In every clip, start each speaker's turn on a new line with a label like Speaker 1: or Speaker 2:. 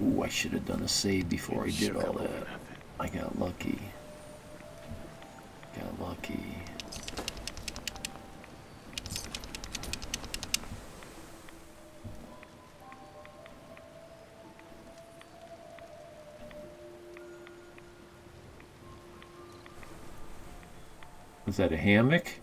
Speaker 1: Ooh, I should have done a save before I did all that. I got lucky. Got lucky. Was that a hammock?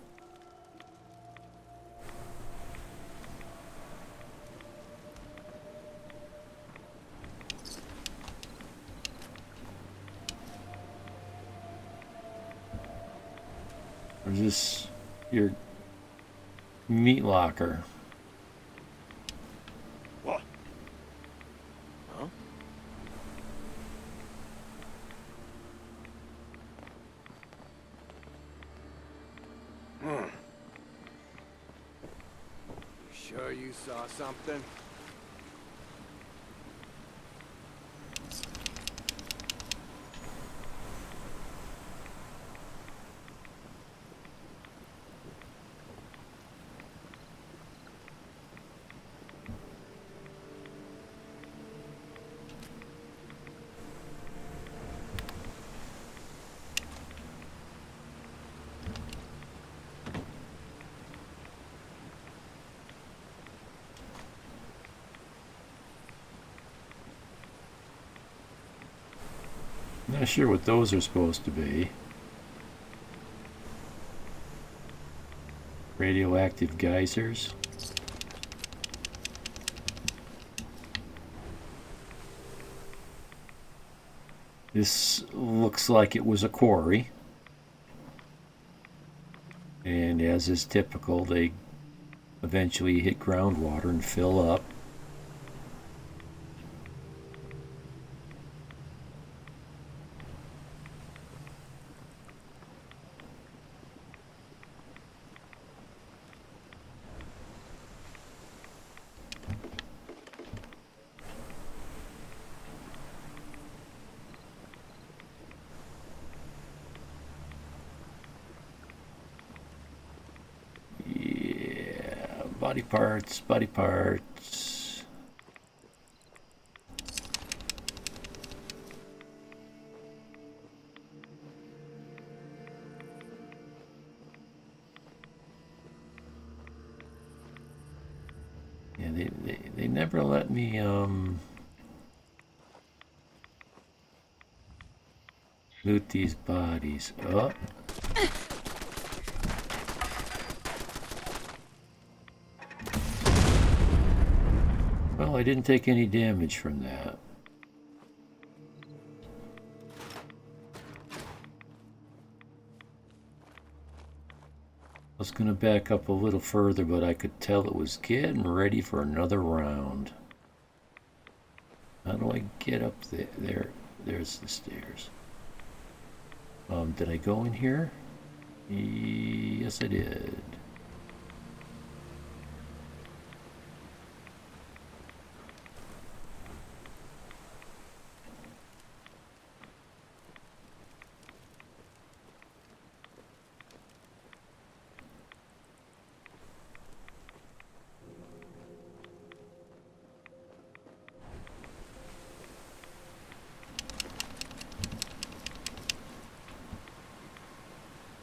Speaker 1: Or is this your meat locker?
Speaker 2: What? Huh? You sure you saw something?
Speaker 1: Not sure what those are supposed to be. Radioactive geysers. This looks like it was a quarry. And as is typical, they eventually hit groundwater and fill up. Yeah, body parts, body parts. Yeah, they never let me loot these bodies. Oh. Well, I didn't take any damage from that. I was going to back up a little further, but I could tell it was getting ready for another round. How do I get up there? There's the stairs. Did I go in here? Yes, I did.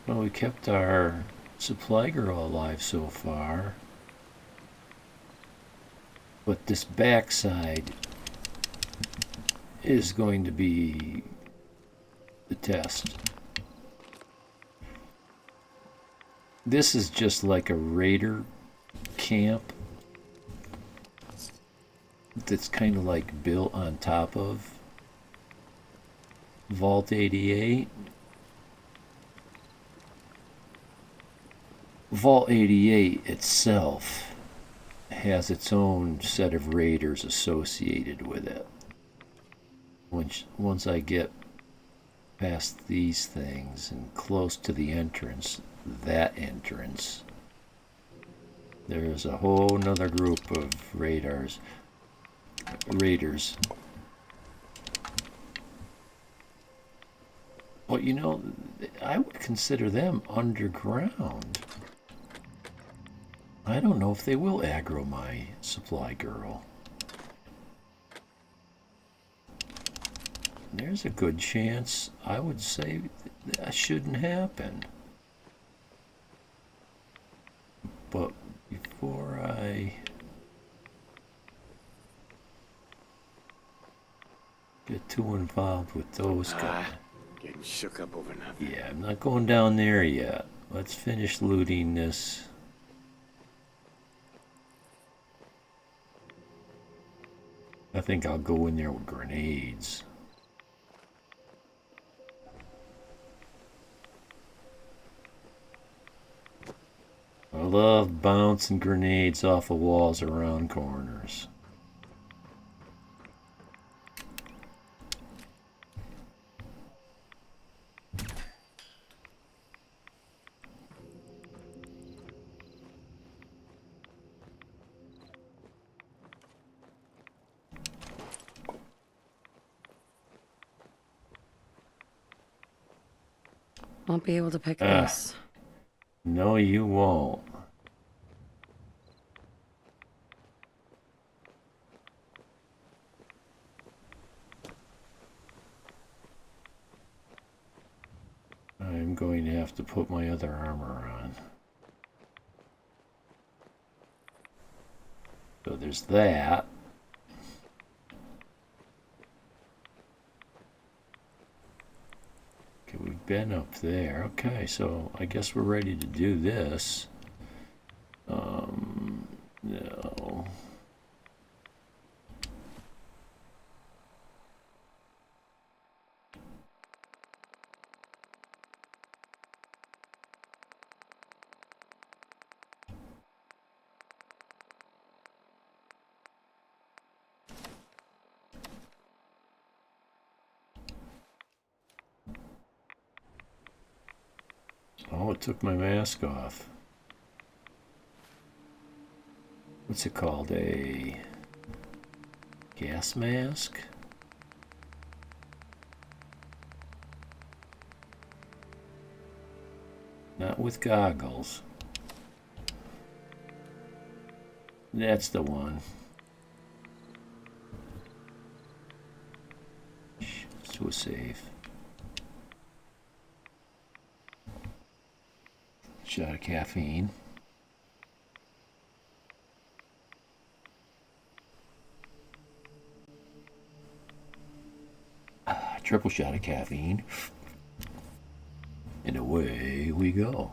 Speaker 1: Well, we kept our supply girl alive so far. But this backside is going to be the test. This is just like a raider camp that's kind of like built on top of Vault 88. Vault 88 itself has its own set of raiders associated with it. Once I get past these things and close to the entrance, that entrance, there's a whole nother group of raiders. Well, you know, I would consider them underground. I don't know if they will aggro my supply girl. there's a good chance I would say that shouldn't happen. But before I get too involved with those guys.
Speaker 2: Getting shook up over nothing.
Speaker 1: Yeah, I'm not going down there yet. Let's finish looting this. I think I'll go in there with grenades. I love bouncing grenades off of walls around corners.
Speaker 3: Won't be able to pick this.
Speaker 1: No, you won't. I'm going to have to put my other armor on. So there's that. Okay, we've been up there. Okay, so I guess we're ready to do this. No. Oh, it took my mask off. What's it called? A gas mask? Not with goggles. That's the one. So safe. Shot of caffeine. Triple shot of caffeine. And away we go.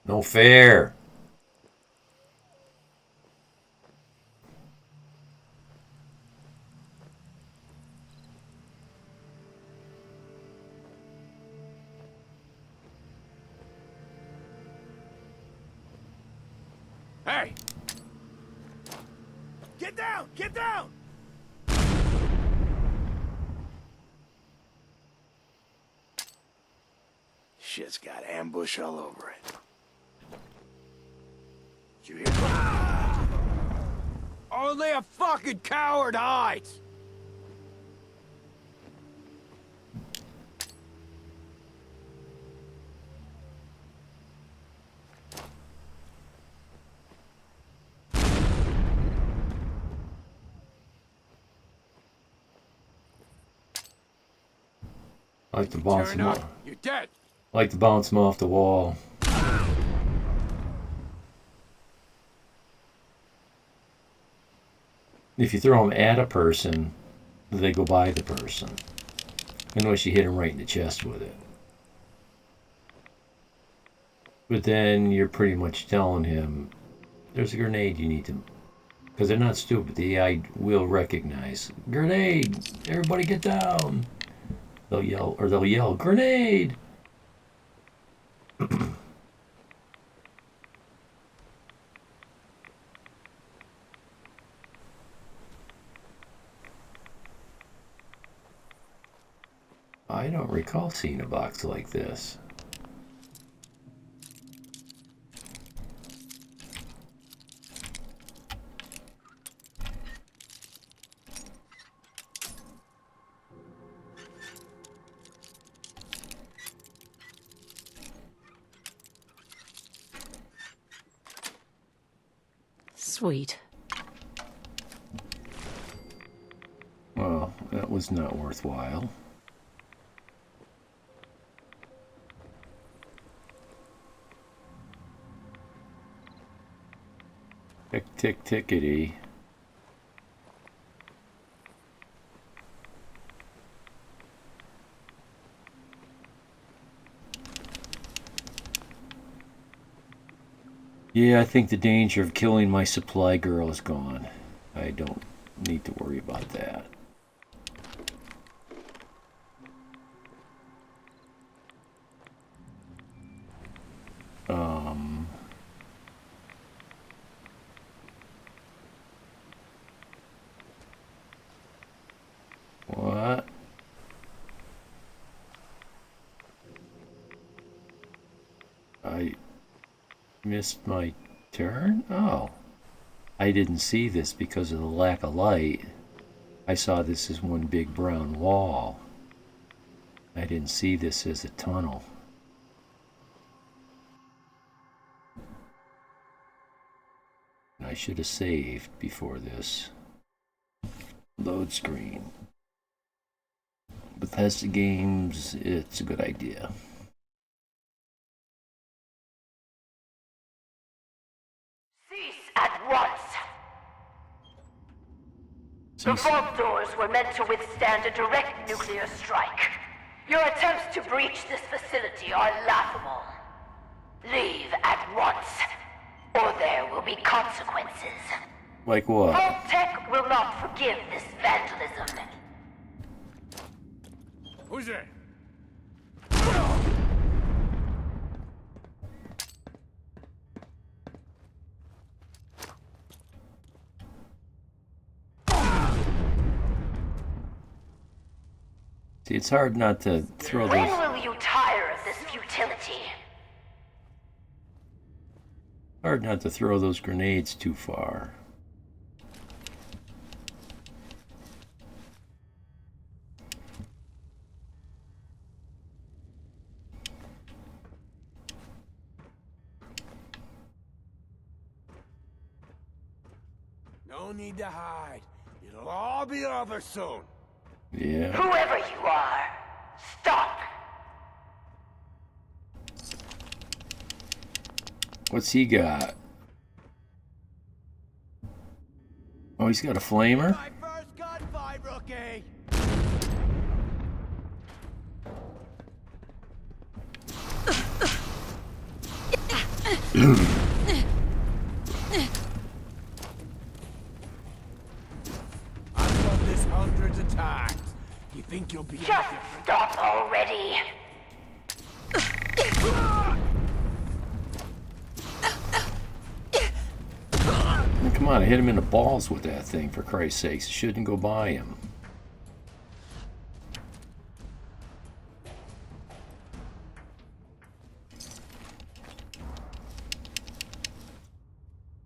Speaker 1: No fair.
Speaker 2: Hey! Get down! Get down! Shit's got ambush all over it. Did you hear that? Only a fucking coward hides!
Speaker 1: I like to bounce
Speaker 2: Turn
Speaker 1: them
Speaker 2: up,
Speaker 1: off.
Speaker 2: you're dead!
Speaker 1: I like to bounce them off the wall. If you throw them at a person, they go by the person. Unless you hit them right in the chest with it. But then you're pretty much telling him, there's a grenade you need to... Because they're not stupid. The AI will recognize, grenade! Everybody get down! They'll yell, grenade! I don't recall seeing a box like this.
Speaker 3: Sweet.
Speaker 1: Well, that was not worthwhile. Tick, tick, tickety. Yeah, I think the danger of killing my supply girl is gone. I don't need to worry about that. What? I missed my turn? Oh. I didn't see this because of the lack of light. I saw this as one big brown wall. I didn't see this as a tunnel. I should have saved before this. Load screen. Bethesda games, it's a good idea.
Speaker 4: Cease at once! The vault doors were meant to withstand a direct nuclear strike. Your attempts to breach this facility are laughable. Leave at once, or there will be consequences.
Speaker 1: Like what?
Speaker 4: Vault Tech will not forgive this vandalism.
Speaker 2: Who's there?
Speaker 1: See, it's hard not to throw
Speaker 4: When
Speaker 1: those.
Speaker 4: will you tire of this futility?
Speaker 1: Hard not to throw those grenades too far.
Speaker 2: No need to hide. It'll all be over soon.
Speaker 1: Yeah.
Speaker 4: Whoever you are, stop!
Speaker 1: What's he got? Oh, he's got a flamer?
Speaker 2: My first gunfight, rookie! I've done this hundreds of times. You think you'll be any
Speaker 4: Just
Speaker 2: different?
Speaker 4: stop already!
Speaker 1: Come on, I hit him in the balls with that thing, for Christ's sakes. It shouldn't go by him.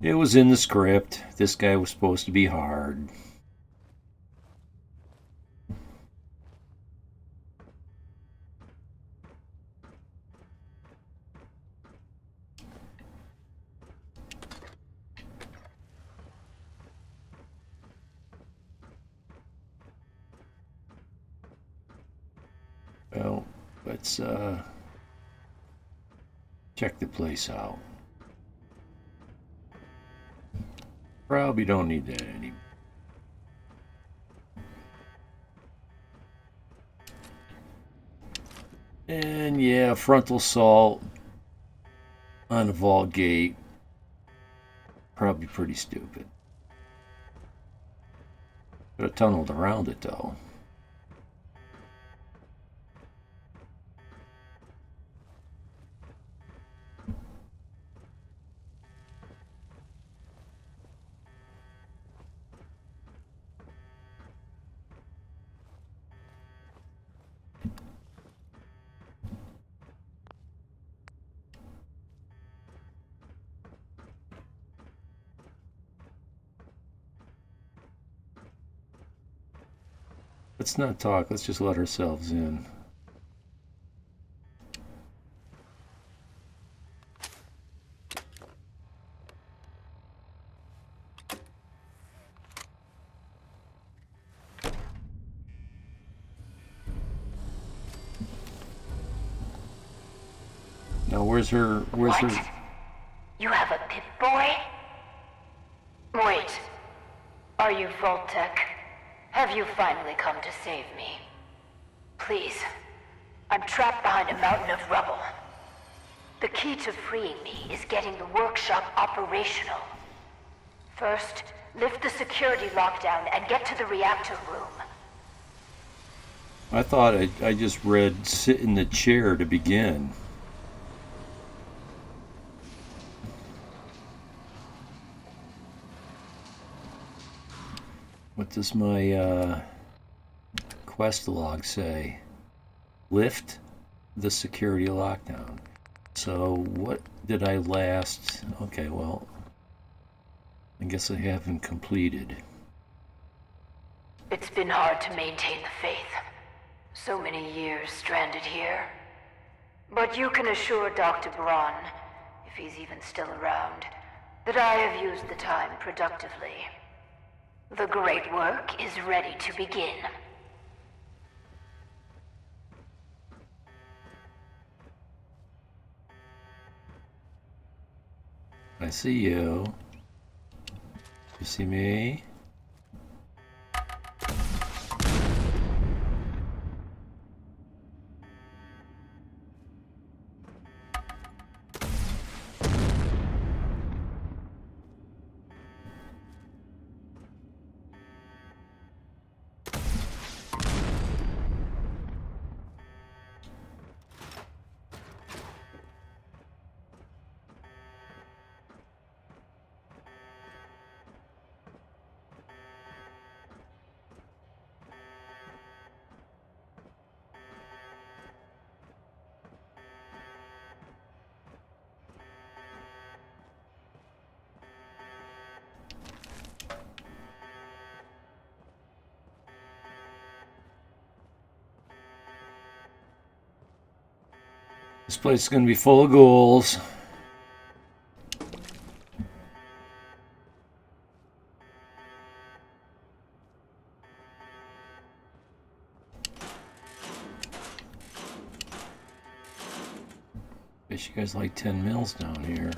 Speaker 1: It was in the script. This guy was supposed to be hard. Well, let's check the place out. Probably don't need that anymore. And yeah, frontal assault on a vault gate. Probably pretty stupid. Could have tunneled around it though. Let's not talk, let's just let ourselves in. Where's her? Where's
Speaker 4: What?
Speaker 1: her?
Speaker 4: You have a Pip-Boy? Wait. Are you Voltec? Have you finally come to save me? Please. I'm trapped behind a mountain of rubble. The key to freeing me is getting the workshop operational. First, lift the security lockdown and get to the reactor room.
Speaker 1: I thought I just read sit in the chair to begin. What does my quest log say? Lift the security lockdown. So what did I last? Okay, well, I guess I haven't completed.
Speaker 4: It's been hard to maintain the faith. So many years stranded here. But you can assure Dr. Braun, if he's even still around, that I have used the time productively. The great work is ready to begin.
Speaker 1: I see you. You see me? This place is going to be full of ghouls. Guess you guys like 10 mils down here.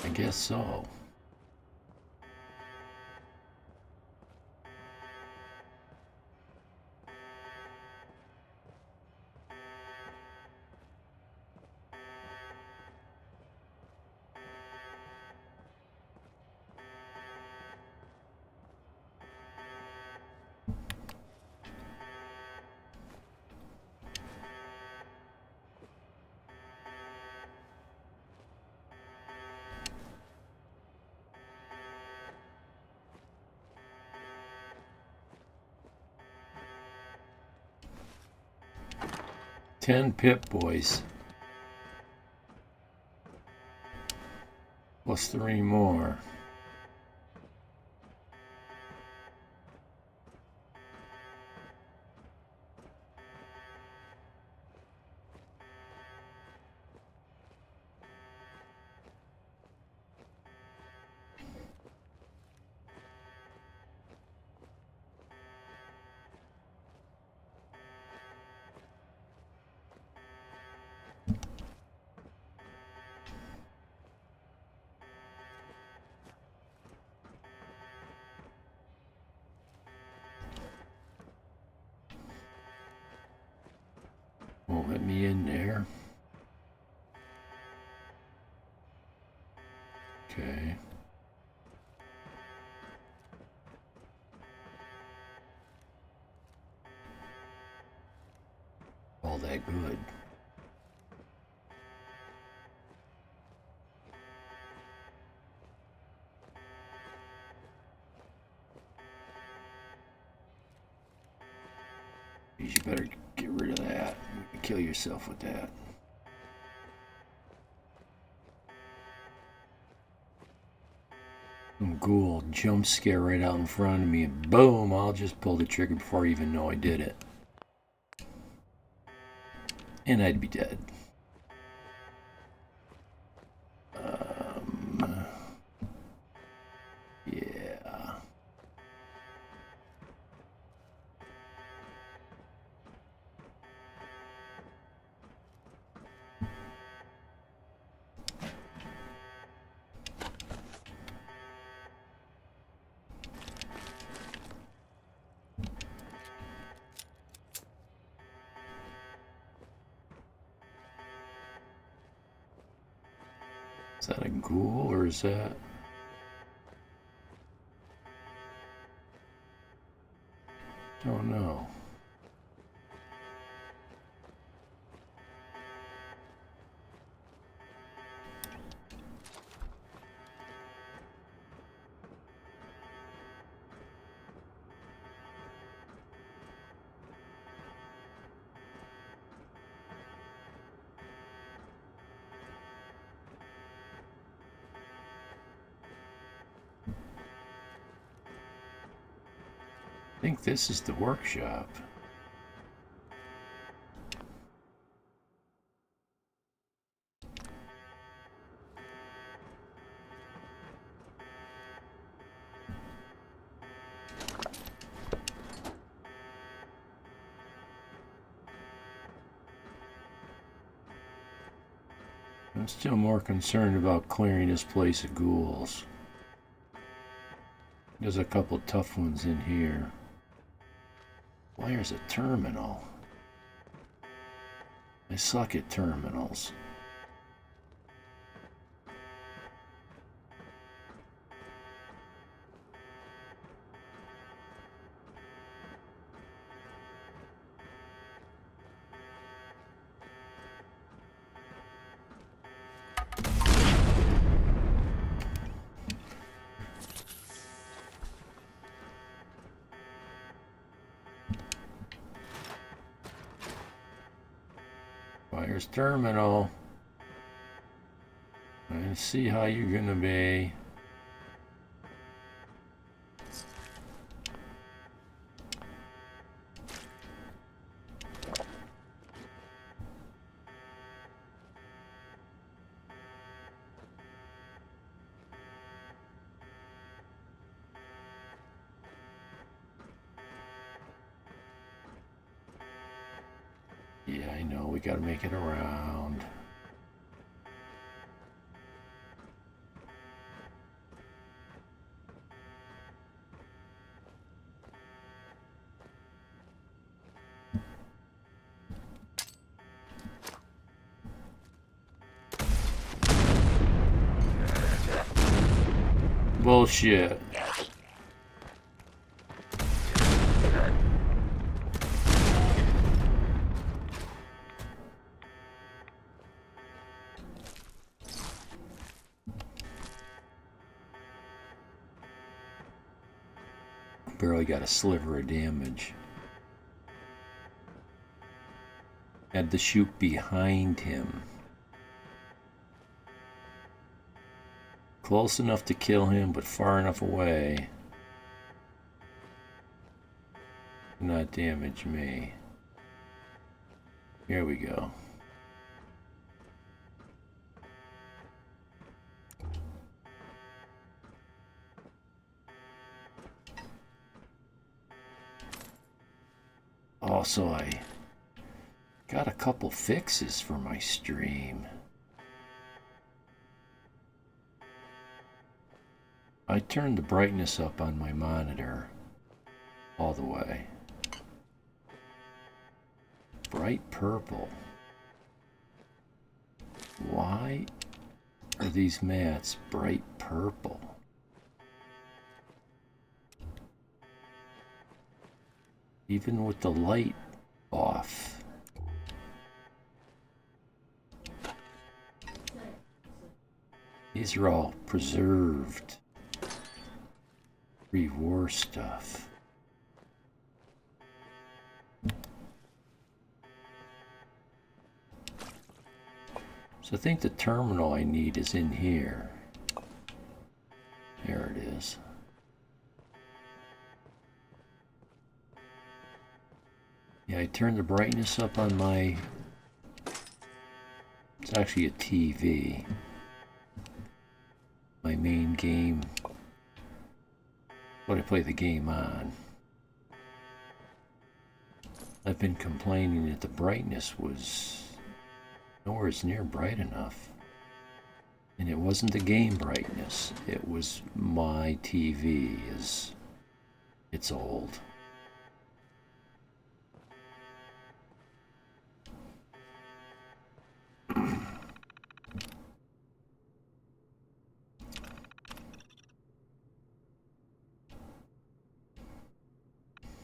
Speaker 1: I guess so. Ten Pip-Boys. Plus 3 more. Won't let me in there. Okay. All that good. You better get rid of that. You can kill yourself with that. Some ghoul jump scare right out in front of me and boom, I'll just pull the trigger before I even know I did it. And I'd be dead. Yeah. Is that a ghoul or is that... Don't know. I think this is the workshop. I'm still more concerned about clearing this place of ghouls. There's a couple tough ones in here. Where's a terminal? I suck at terminals. Fire's terminal. I see how you're gonna be. Yeah, I know, we gotta make it around. Bullshit. Barely got a sliver of damage. Had to shoot behind him. Close enough to kill him, but far enough away to not damage me. Here we go. Also, I got a couple fixes for my stream. I turned the brightness up on my monitor all the way. Bright purple. Why are these mats bright purple? Even with the light off. These are all preserved pre-war stuff. So I think the terminal I need is in here. There it is. Yeah, I turned the brightness up on my... It's actually a TV. My main game. What I play the game on. I've been complaining that the brightness was nowhere near bright enough. And it wasn't the game brightness. It was my TV. It's old.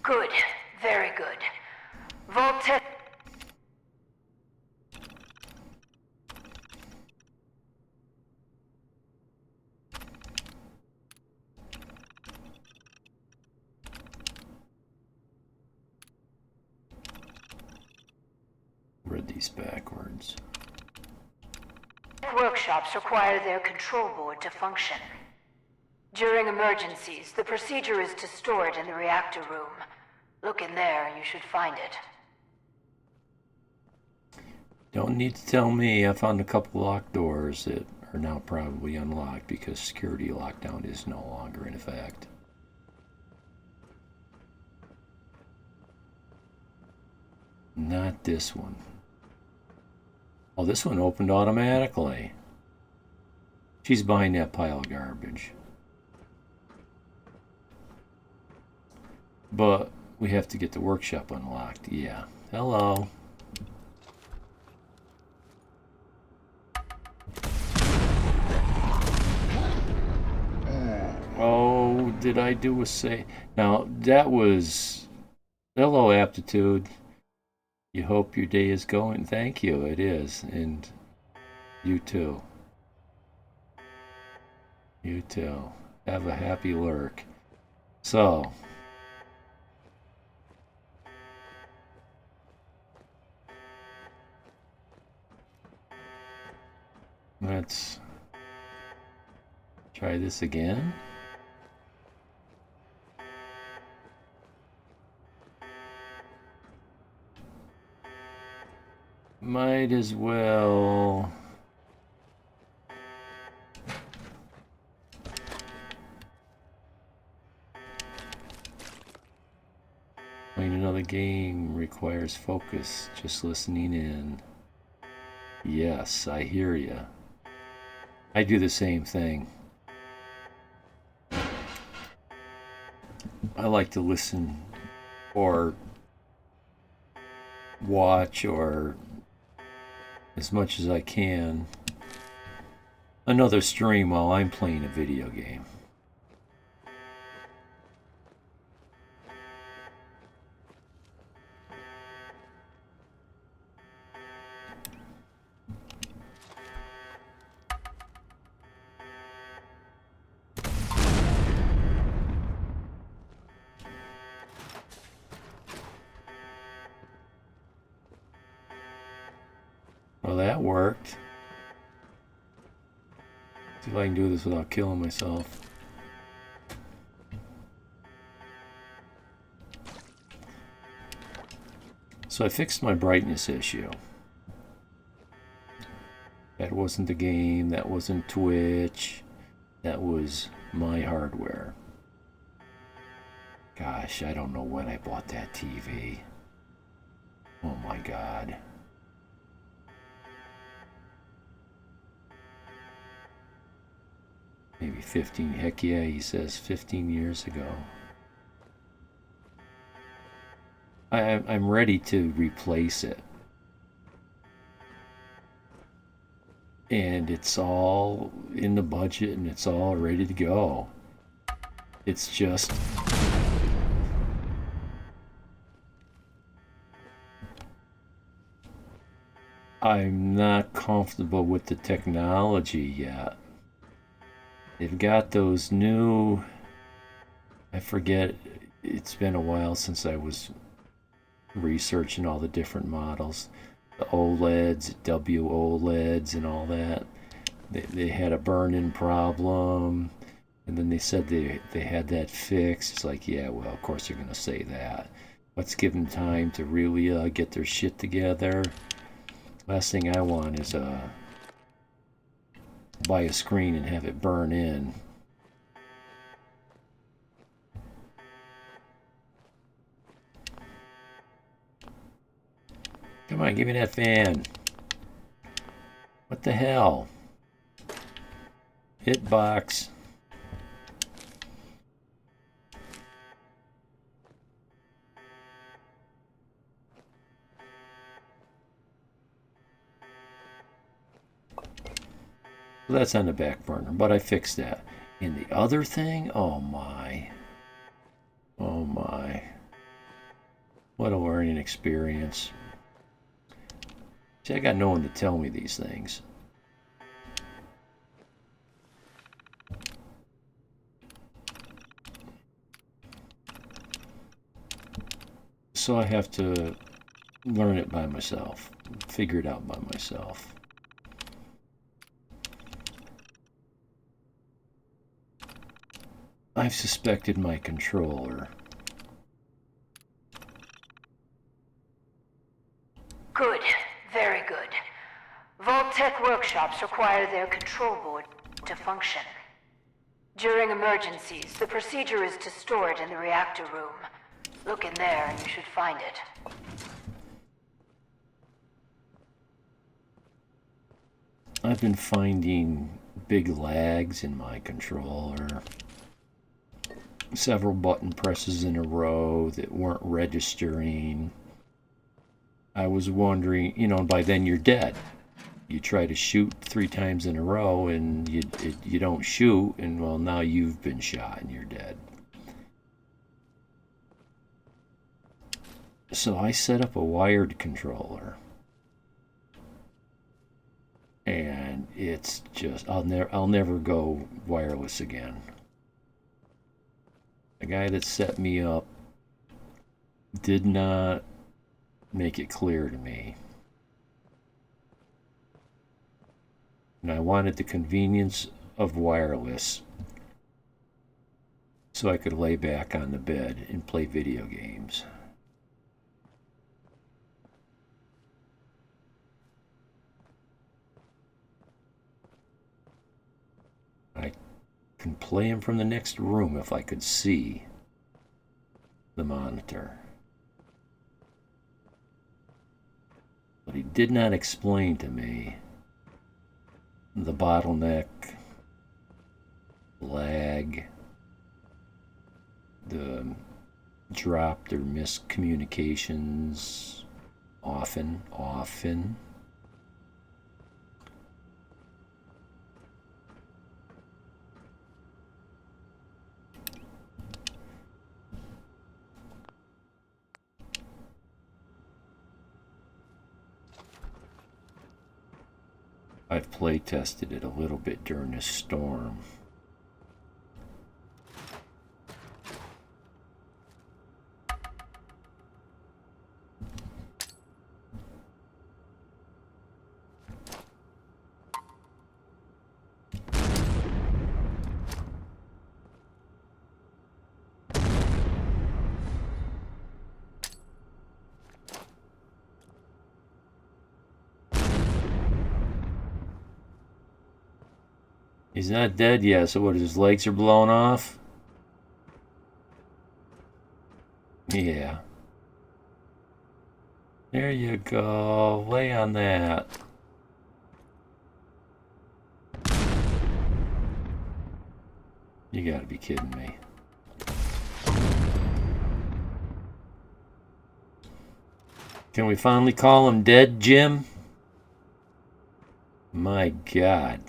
Speaker 4: Good. Very good. Vault test.
Speaker 1: Read these backwards.
Speaker 4: Workshops require their control board to function. During emergencies, the procedure is to store it in the reactor room. Look in there, you should find it.
Speaker 1: Don't need to tell me. I found a couple locked doors that are now probably unlocked because security lockdown is no longer in effect. Not this one. Oh, this one opened automatically. She's behind that pile of garbage. But we have to get the workshop unlocked. Yeah. Hello. Oh, did I do a save? Now, that was... Hello, Aptitude. You hope your day is going. Thank you, it is. And you too. You too. Have a happy lurk. So... let's try this again. Might as well. Playing another game requires focus, just listening in. Yes, I hear you. I do the same thing. I like to listen or watch or as much as I can another stream while I'm playing a video game. Well, that worked. See if I can do this without killing myself. So I fixed my brightness issue. That wasn't the game, that wasn't Twitch, that was my hardware. Gosh, I don't know when I bought that TV. Oh my God. Maybe 15, heck yeah, he says 15 years ago. I'm ready to replace it. And it's all in the budget and it's all ready to go. It's just... I'm not comfortable with the technology yet. They've got those new... I forget, it's been a while since I was researching all the different models. The OLEDs, WOLEDs and all that. They had a burn-in problem. And then they said they had that fixed. It's like, yeah, well, of course they're going to say that. Let's give them time to really get their shit together. Last thing I want is buy a screen and have it burn in. Come on, give me that fan. What the hell? Hitbox. So that's on the back burner, but I fixed that. And the other thing, oh my. Oh my. What a learning experience. See, I got no one to tell me these things. So I have to learn it by myself, figure it out by myself. I've suspected my controller.
Speaker 4: Good. Very good. Vault-Tec workshops require their control board to function. During emergencies, the procedure is to store it in the reactor room. Look in there and you should find it.
Speaker 1: I've been finding big lags in my controller. Several button presses in a row that weren't registering. I was wondering, you know, by then you're dead. You try to shoot 3 times in a row and you don't shoot, and well, now you've been shot and you're dead. So I set up a wired controller. And it's just, I'll never go wireless again. The guy that set me up did not make it clear to me. And I wanted the convenience of wireless so I could lay back on the bed and play video games. I can play him from the next room if I could see the monitor. But he did not explain to me the bottleneck, lag, the dropped or missed communications often. I've play tested it a little bit during this storm. He's not dead yet, so what, his legs are blown off? Yeah. There you go. Lay on that. You gotta be kidding me. Can we finally call him dead, Jim? My God.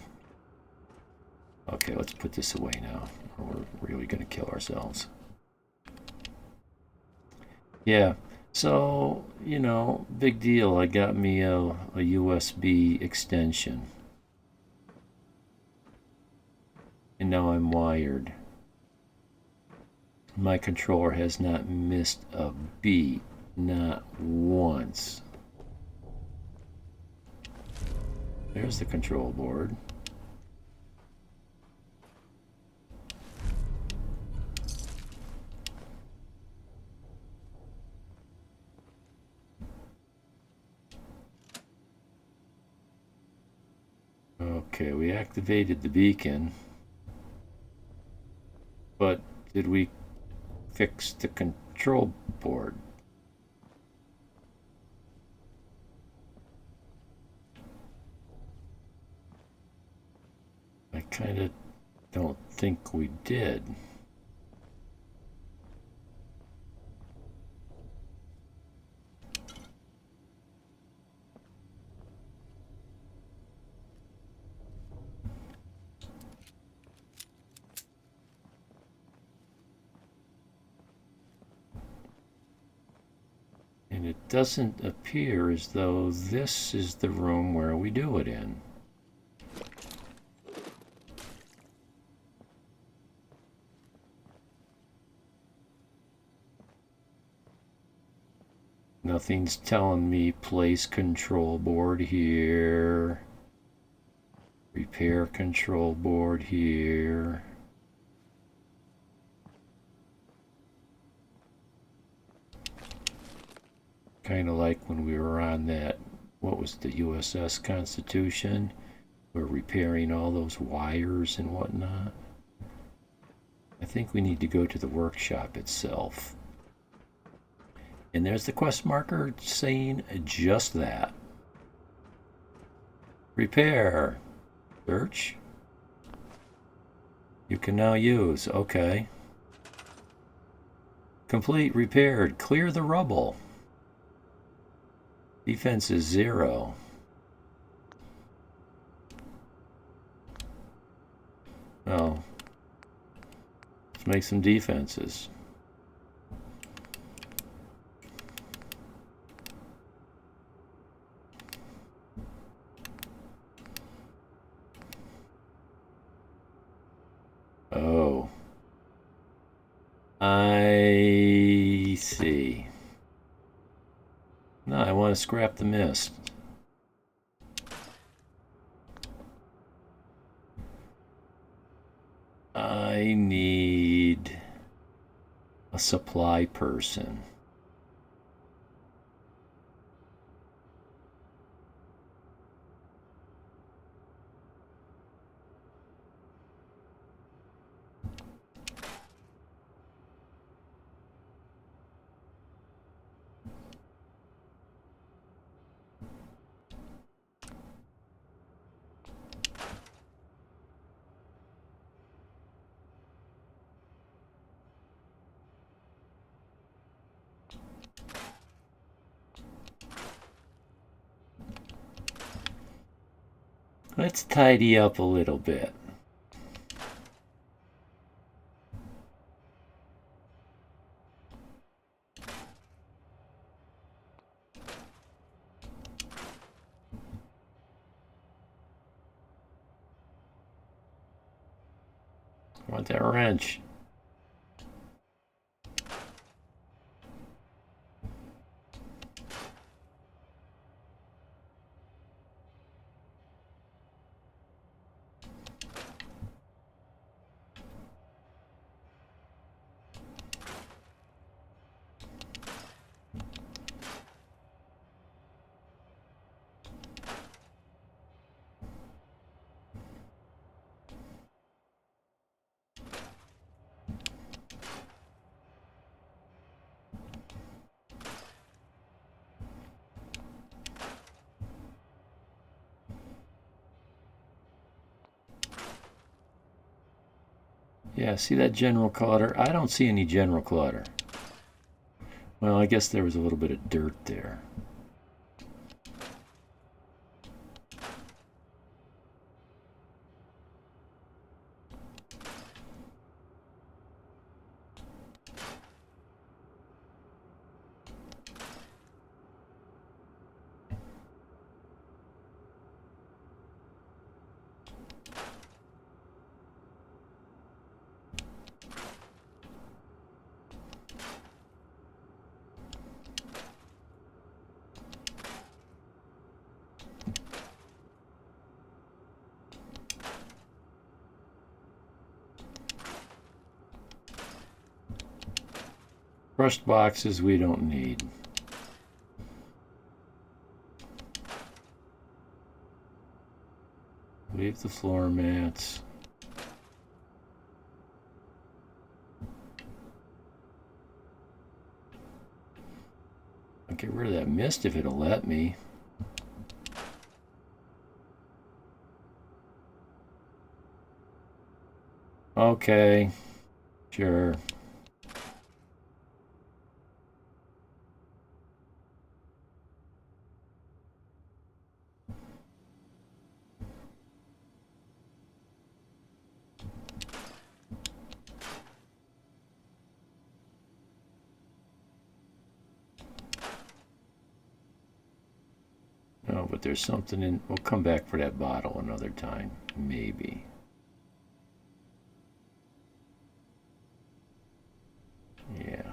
Speaker 1: Okay, let's put this away now, or we're really going to kill ourselves. Yeah, so, you know, big deal. I got me a USB extension. And now I'm wired. My controller has not missed a beat, not once. There's the control board. Okay, we activated the beacon, but did we fix the control board? I kind of don't think we did. And it doesn't appear as though this is the room where we do it in. Nothing's telling me place control board here. Repair control board here. Kind of like when we were on that, what was the USS Constitution? We're repairing all those wires and whatnot. I think we need to go to the workshop itself. And there's the quest marker saying just that. Repair. Search. You can now use. Okay. Complete. Repaired. Clear the rubble. Defense is 0. Oh. Let's make some defenses. Oh. I see. No, I want to scrap the mist. I need a supply person. Let's tidy up a little bit. I want that wrench. Yeah, see that general clutter? I don't see any general clutter. Well, I guess there was a little bit of dirt there. Crushed boxes we don't need. Leave the floor mats. I'll get rid of that mist if it'll let me. Okay, sure. there's something in... We'll come back for that bottle another time. Maybe. Yeah.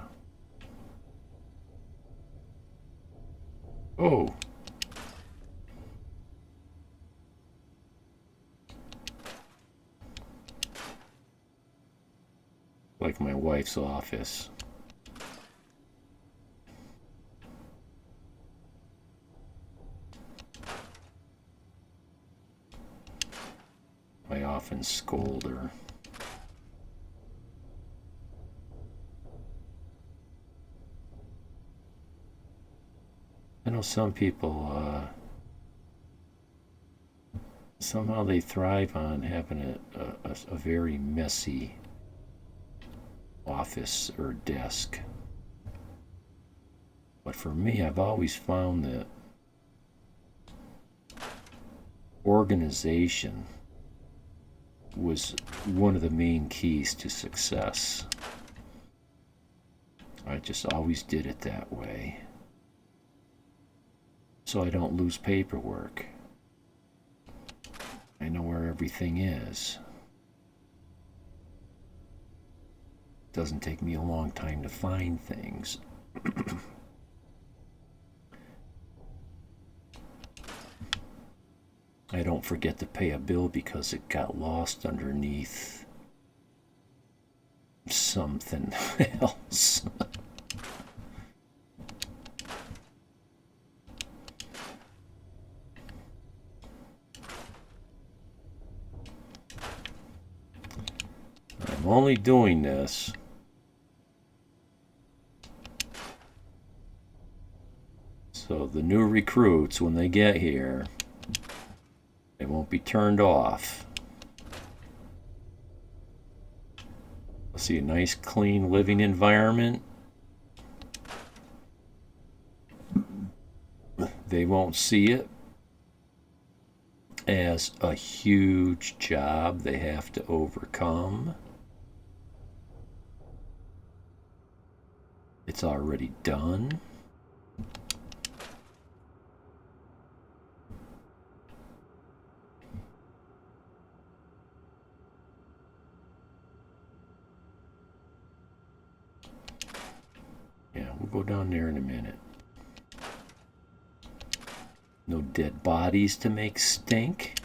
Speaker 1: Oh! Like my wife's office. I often scold her. I know some people, somehow they thrive on having a very messy office or desk. But for me, I've always found that organization was one of the main keys to success. I just always did it that way, so I don't lose paperwork. I know where everything is. It doesn't take me a long time to find things. I don't forget to pay a bill because it got lost underneath something else. I'm only doing this so the new recruits, when they get here, they won't be turned off. They'll see a nice, clean living environment. They won't see it as a huge job they have to overcome. It's already done. Yeah, we'll go down there in a minute. No dead bodies to make stink.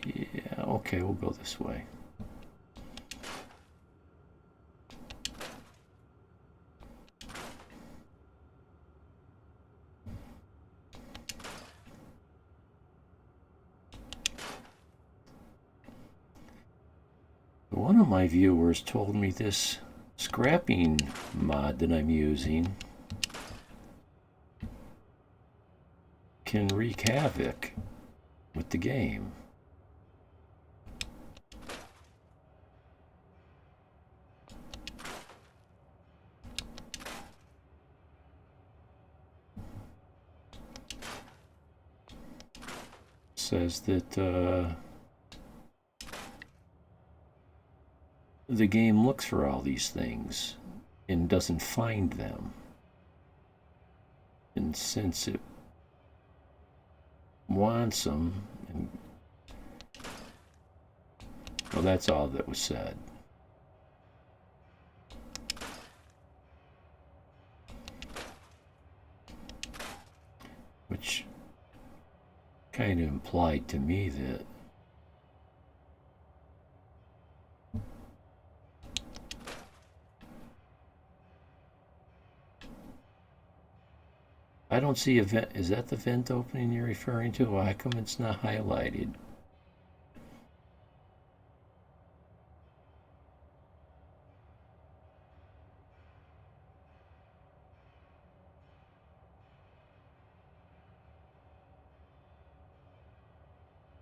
Speaker 1: Yeah, okay, we'll go this way. One of my viewers told me this scrapping mod that I'm using can wreak havoc with the game. Says that the game looks for all these things and doesn't find them. And since it wants them, and, well, that's all that was said. Which kind of implied to me that I don't see a vent. Is that the vent opening you're referring to? Well, how come it's not highlighted?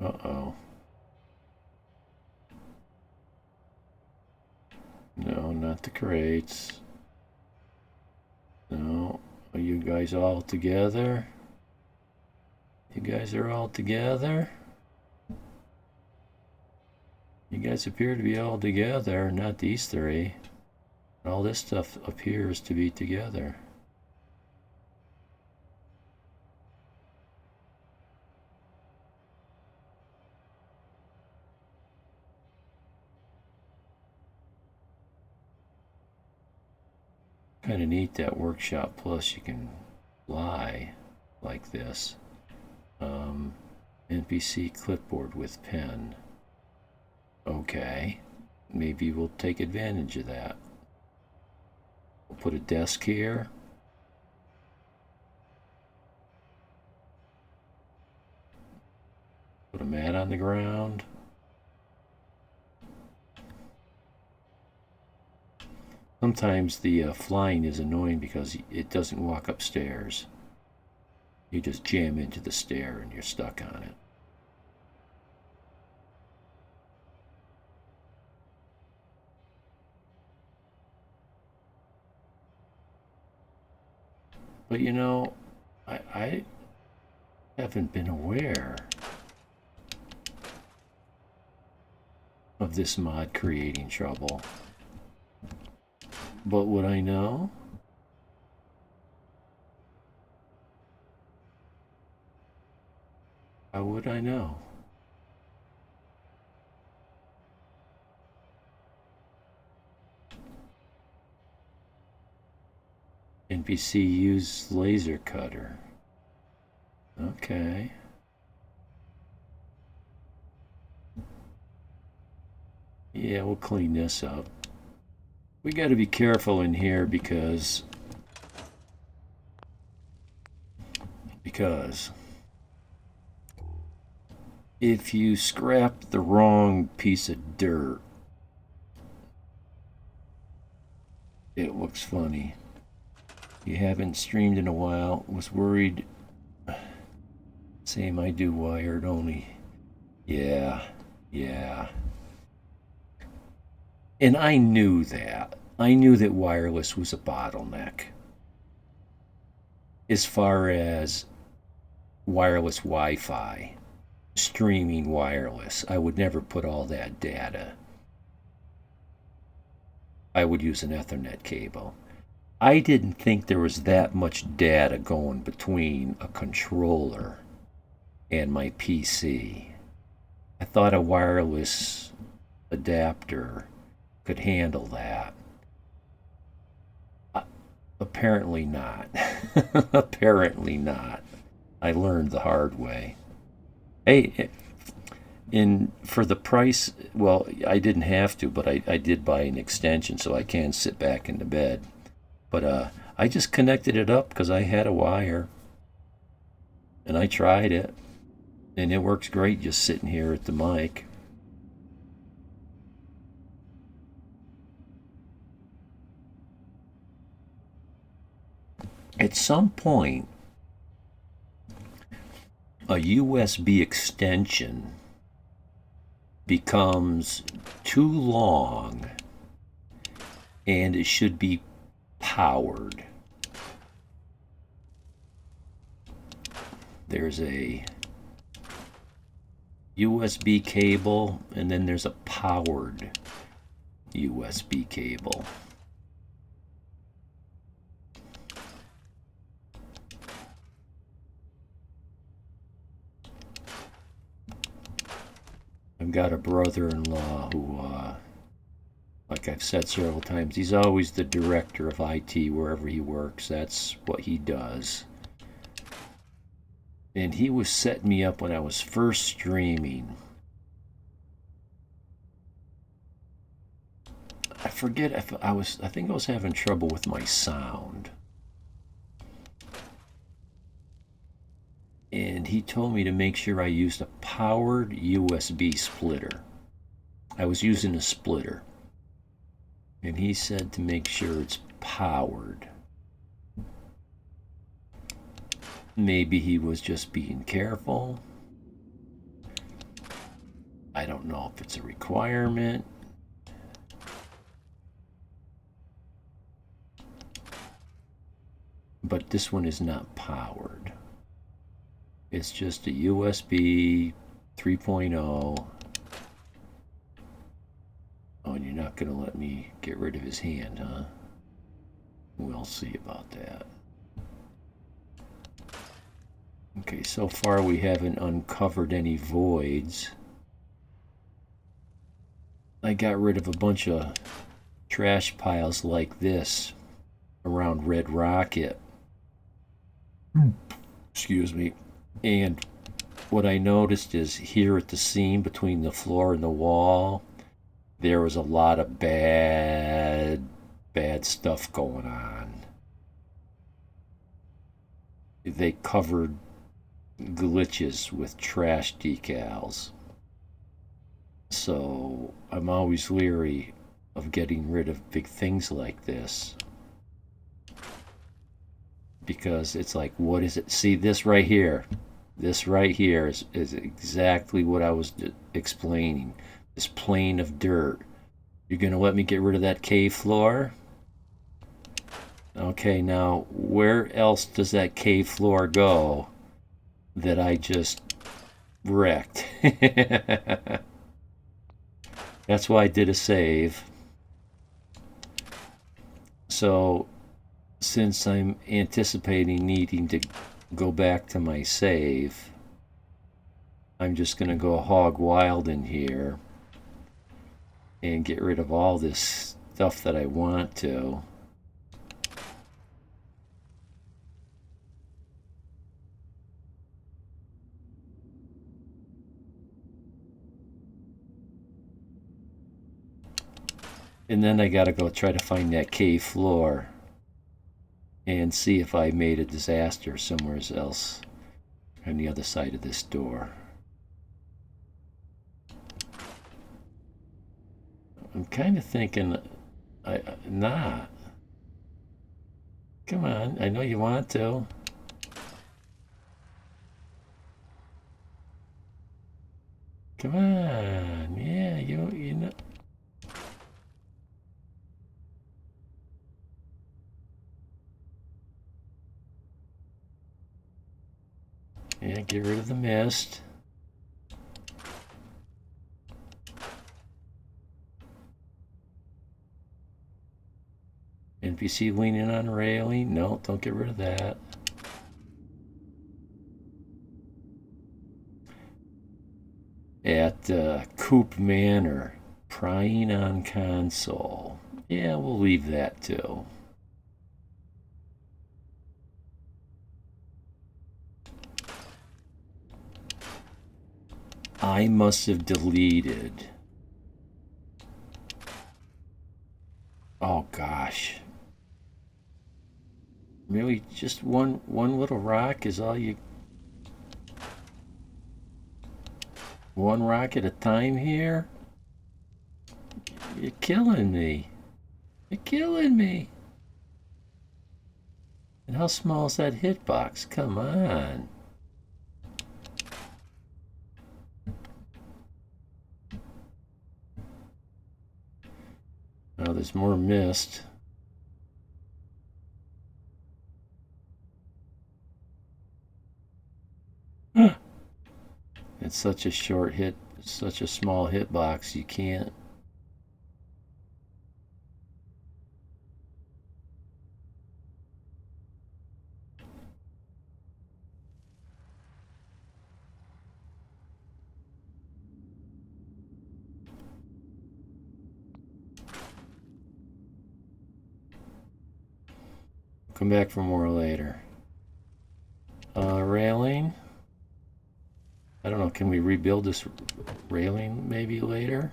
Speaker 1: Uh-oh. No, not the crates. No. Are you guys all together? You guys are all together? You guys appear to be all together, not these three. All this stuff appears to be together. Kind of neat that Workshop Plus, you can fly like this. NPC clipboard with pen. Okay, maybe we'll take advantage of that. We'll put a desk here. Put a mat on the ground. Sometimes the flying is annoying because it doesn't walk upstairs. You just jam into the stair and you're stuck on it. But you know, I haven't been aware of this mod creating trouble. But would I know? How would I know? NPC use laser cutter. Okay. Yeah, we'll clean this up. We got to be careful in here because if you scrap the wrong piece of dirt, it looks funny. You haven't streamed in a while. Was worried. Same, I do wired only. Yeah. And I knew that. I knew that wireless was a bottleneck. As far as wireless Wi-Fi, streaming wireless, I would never put all that data. I would use an Ethernet cable. I didn't think there was that much data going between a controller and my PC. I thought a wireless adapter could handle that. Apparently not. Apparently not. I learned the hard way. Hey, for the price, well, I didn't have to, but I did buy an extension so I can sit back in the bed. But I just connected it up because I had a wire. And I tried it. And it works great just sitting here at the mic. At some point, a USB extension becomes too long and it should be powered. There's a USB cable and then there's a powered USB cable. I've got a brother-in-law who, like I've said several times, he's always the director of IT wherever he works. That's what he does. And he was setting me up when I was first streaming. I forget if I think I was having trouble with my sound. And he told me to make sure I used a powered USB splitter. I was using a splitter. And he said to make sure it's powered. Maybe he was just being careful. I don't know if it's a requirement. But this one is not powered. It's just a USB 3.0 gonna let me get rid of his hand, huh? We'll see about that. Okay, so far we haven't uncovered any voids. I got rid of a bunch of trash piles like this around Red Rocket. Excuse me. And what I noticed is here at the seam between the floor and the wall, there was a lot of bad stuff going on. They covered glitches with trash decals. So I'm always leery of getting rid of big things like this. Because it's like, what is it? See, this right here. This right here is exactly what I was explaining. This plane of dirt. You're going to let me get rid of that cave floor? Okay, now, where else does that cave floor go that I just wrecked? That's why I did a save. So, since I'm anticipating needing to go back to my save, I'm just going to go hog wild in here and get rid of all this stuff that I want to. And then I gotta go try to find that cave floor and see if I made a disaster somewhere else on the other side of this door. I'm kind of thinking, nah. Come on, I know you want to. Come on, yeah, you know. Yeah, get rid of the mist. NPC leaning on railing. No, don't get rid of that. At Coop Manor, prying on console. Yeah, we'll leave that too. I must have deleted. Oh gosh. Really, just one little rock is all you... One rock at a time here? You're killing me. You're killing me. And how small is that hitbox? Come on. Oh, there's more mist. It's such a short hit, such a small hitbox, you can't. Come back for more later. Railing. I don't know, can we rebuild this railing maybe later?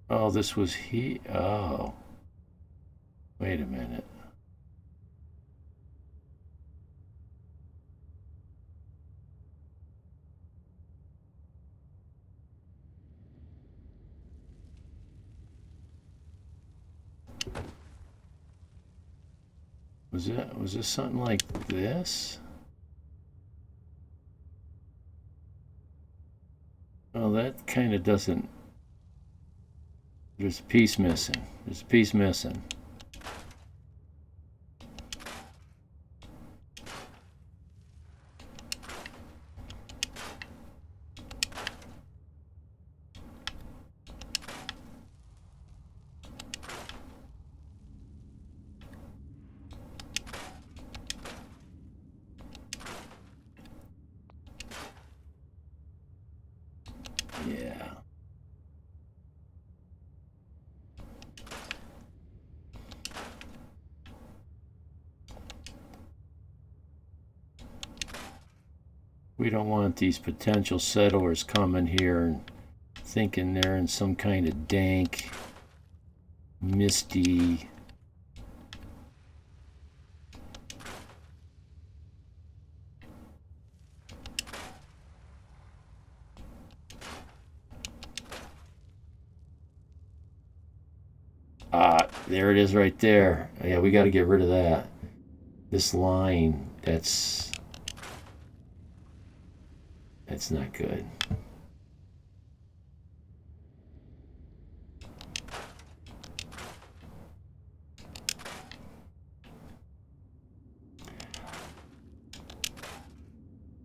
Speaker 1: Oh, this was oh. Wait a minute. Was this something like this? Well, that kind of doesn't... There's a piece missing. There's a piece missing. Yeah. We don't want these potential settlers coming here and thinking they're in some kind of dank, misty... Ah, there it is right there. Yeah, we got to get rid of that. This line, that's not good.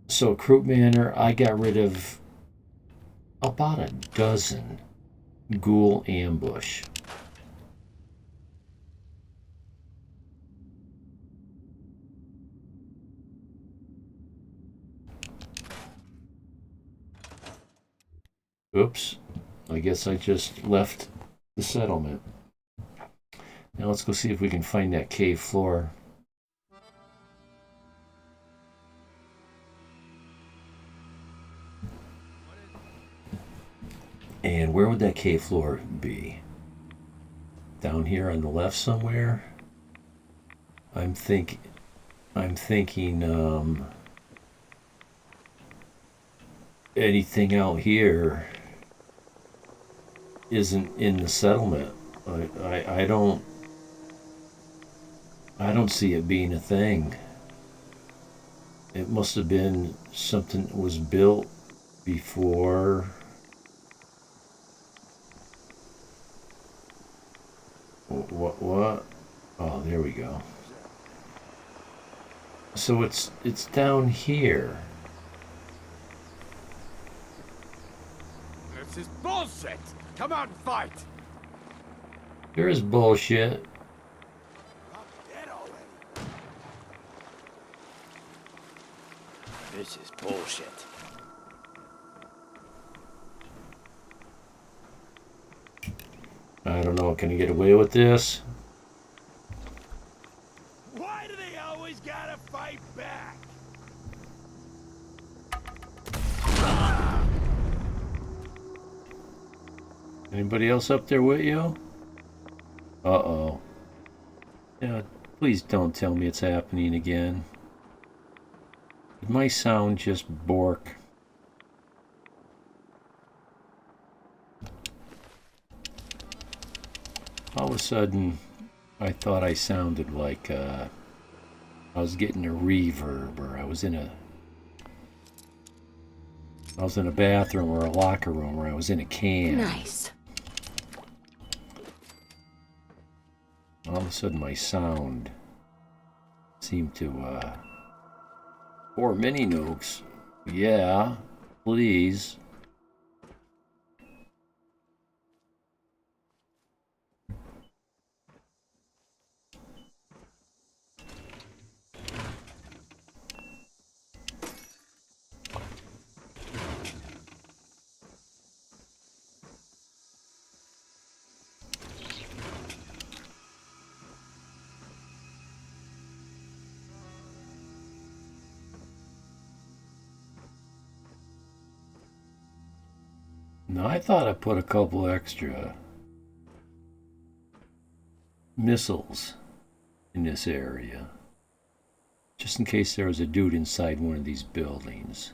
Speaker 1: So, Croup Manor, I got rid of about a dozen ghoul ambush. Oops, I guess I just left the settlement. Now let's go see if we can find that cave floor. And where would that cave floor be? Down here on the left somewhere? I'm thinking anything out here isn't in the settlement. I don't see it being a thing. It must have been something that was built before. What? Oh, there we go. So it's down here.
Speaker 2: This is bullshit! Come out and fight!
Speaker 1: There is bullshit.
Speaker 2: I'm dead already. This is bullshit.
Speaker 1: I don't know. Can I get away with this?
Speaker 2: Why do they always gotta fight back?
Speaker 1: Anybody else up there with you? Uh-oh. Yeah, please don't tell me it's happening again. Did my sound just bork? All of a sudden, I thought I sounded like I was getting a reverb, or I was in a bathroom or a locker room, or I was in a can.
Speaker 3: Nice.
Speaker 1: All of a sudden, my sound seemed to, Or mini nukes. Yeah, please. No, I thought I put a couple extra missiles in this area, just in case there was a dude inside one of these buildings.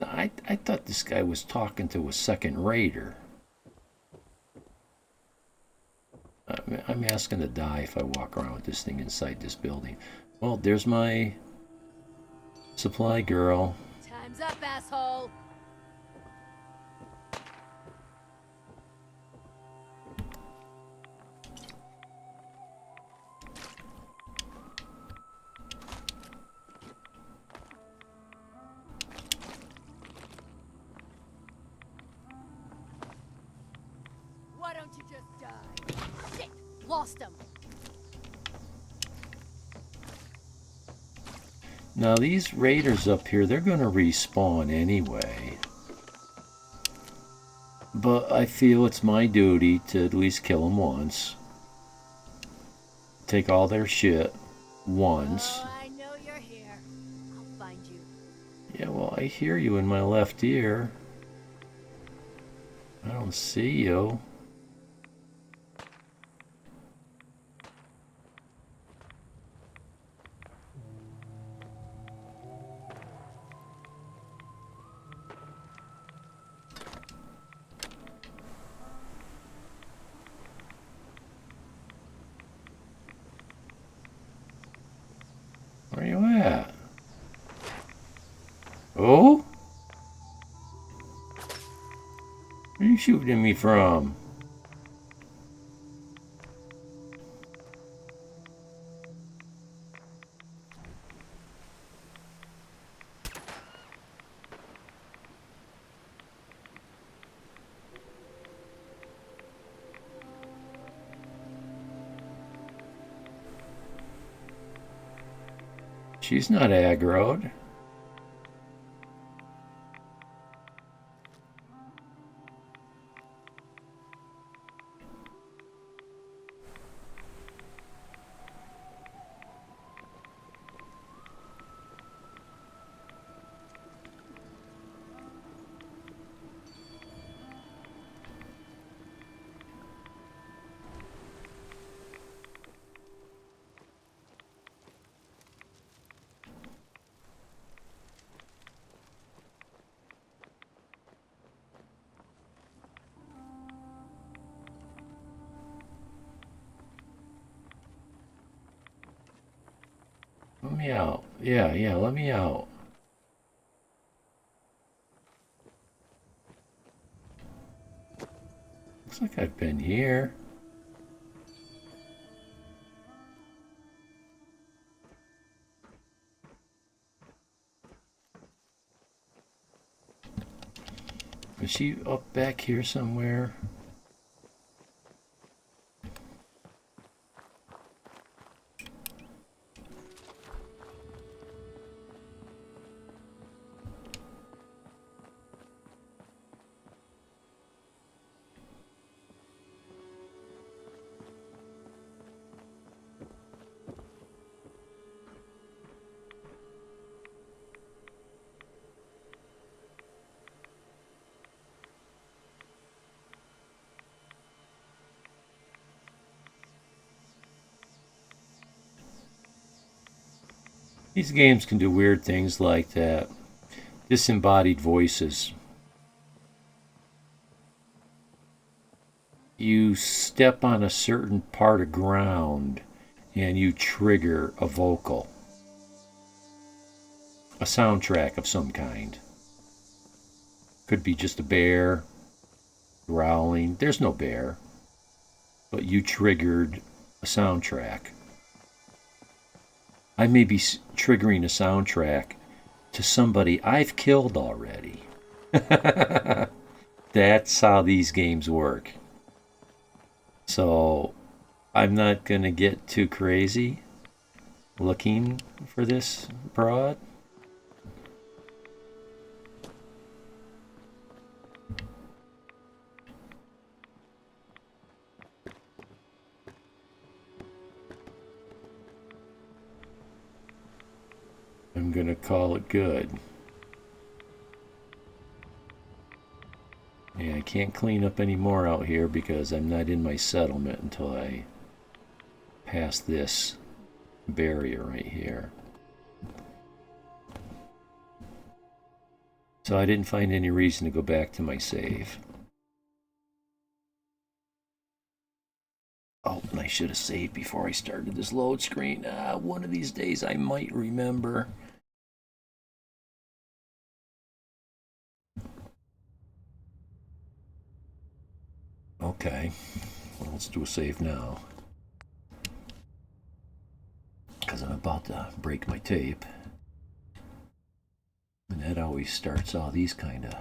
Speaker 1: I thought this guy was talking to a second raider. I'm asking to die if I walk around with this thing inside this building. Well, there's my supply girl.
Speaker 4: Time's up, asshole! Why don't you just die? Shit! Lost him!
Speaker 1: Now these raiders up here, they're gonna respawn anyway. But I feel it's my duty to at least kill them once. Take all their shit once.
Speaker 5: Oh, I know you're here. I'll find you.
Speaker 1: Yeah, well, I hear you in my left ear. I don't see you. Where you at? Oh? Where are you shooting me from? She's not aggroed. Let me out. Yeah, let me out. Looks like I've been here. Is she up back here somewhere? These games can do weird things like that. Disembodied voices. You step on a certain part of ground and you trigger a vocal. A soundtrack of some kind. Could be just a bear growling. There's no bear. But you triggered a soundtrack. I may be triggering a soundtrack to somebody I've killed already. That's how these games work. So I'm not going to get too crazy looking for this broad. I'm going to call it good. Yeah, I can't clean up any more out here because I'm not in my settlement until I pass this barrier right here. So I didn't find any reason to go back to my save. Oh, and I should have saved before I started this load screen. One of these days I might remember. Okay, well, let's do a save now. Because I'm about to break my tape. And that always starts all these kind of